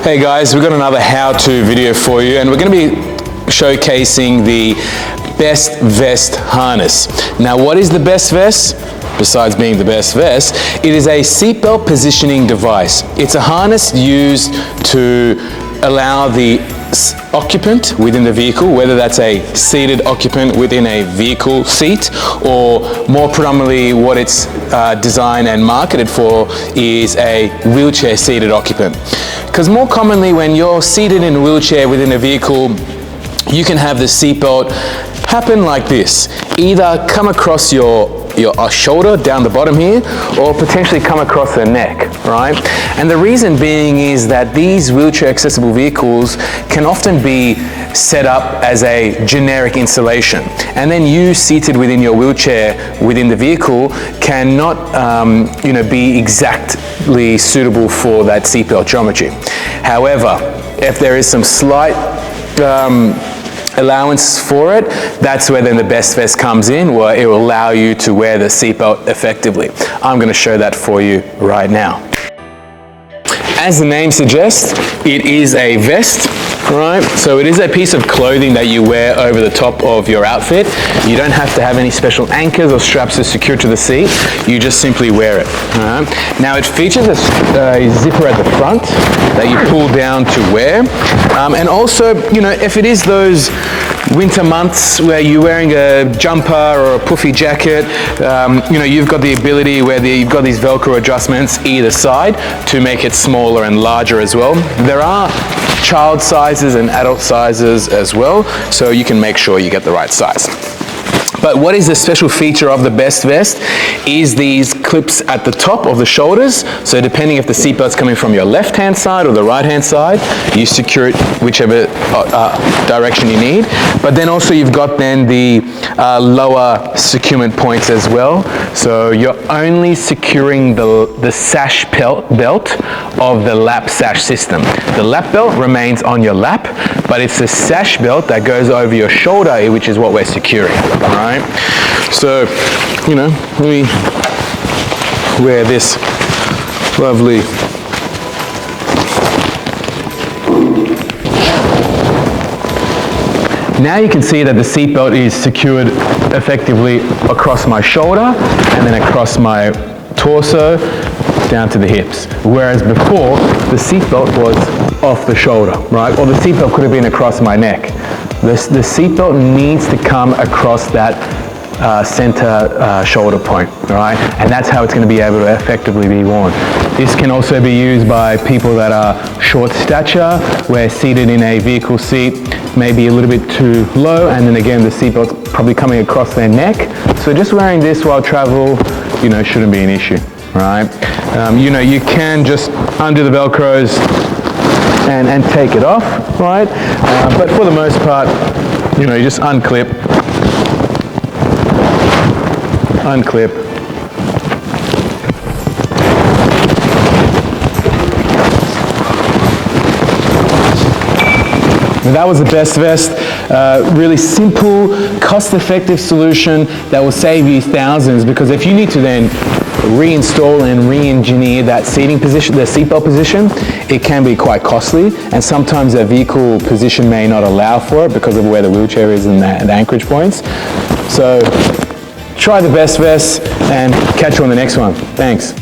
Hey guys, we've got another how-to video for you, and we're going to be showcasing the best vest harness. Now, what is the best vest? Besides being the best vest, it is a seatbelt positioning device. It's a harness used to allow the occupant within the vehicle, whether that's a seated occupant within a vehicle seat, or more predominantly what it's designed and marketed for is a wheelchair seated occupant. Because more commonly when you're seated in a wheelchair within a vehicle, you can have the seatbelt happen like this. Either come across your shoulder down the bottom here, or potentially come across the neck, right? And the reason being is that these wheelchair accessible vehicles can often be set up as a generic installation, and then you seated within your wheelchair within the vehicle cannot be exactly suitable for that seatbelt geometry. However, if there is some slight allowance for it, that's where then the best vest comes in, where it will allow you to wear the seatbelt effectively. I'm going to show that for you right now. As the name suggests, it is a vest, right? So it is a piece of clothing that you wear over the top of your outfit. You don't have to have any special anchors or straps to secure to the seat. You just simply wear it. Now it features a zipper at the front that you pull down to wear. And also, if it is those winter months where you're wearing a jumper or a puffy jacket, you've got the ability where you've got these Velcro adjustments either side to make it smaller and larger as well. There are child sizes and adult sizes as well, so you can make sure you get the right size. But what is the special feature of the best vest is these clips at the top of the shoulders. So depending if the seatbelt's coming from your left-hand side or the right-hand side, you secure it whichever direction you need. But then also you've got then the lower securement points as well. So you're only securing the sash belt of the lap sash system. The lap belt remains on your lap, but it's the sash belt that goes over your shoulder, which is what we're securing, right? So, let me wear this lovely Now you can see that the seatbelt is secured effectively across my shoulder and then across my torso down to the hips. Whereas before, the seatbelt was off the shoulder, right? Or the seatbelt could have been across my neck. The seatbelt needs to come across that center shoulder point, right? And that's how it's going to be able to effectively be worn. This can also be used by people that are short stature, where seated in a vehicle seat may be a little bit too low, and then again the seatbelt's probably coming across their neck. So just wearing this while travel, shouldn't be an issue, right? You can just undo the Velcros and take it off, right? But for the most part, you just unclip, That was the best vest. Really simple, cost-effective solution that will save you thousands, because if you need to then reinstall and re-engineer that seating position, the seatbelt position, it can be quite costly, and sometimes a vehicle position may not allow for it because of where the wheelchair is and the anchorage points. So try the best vest and catch you on the next one. Thanks.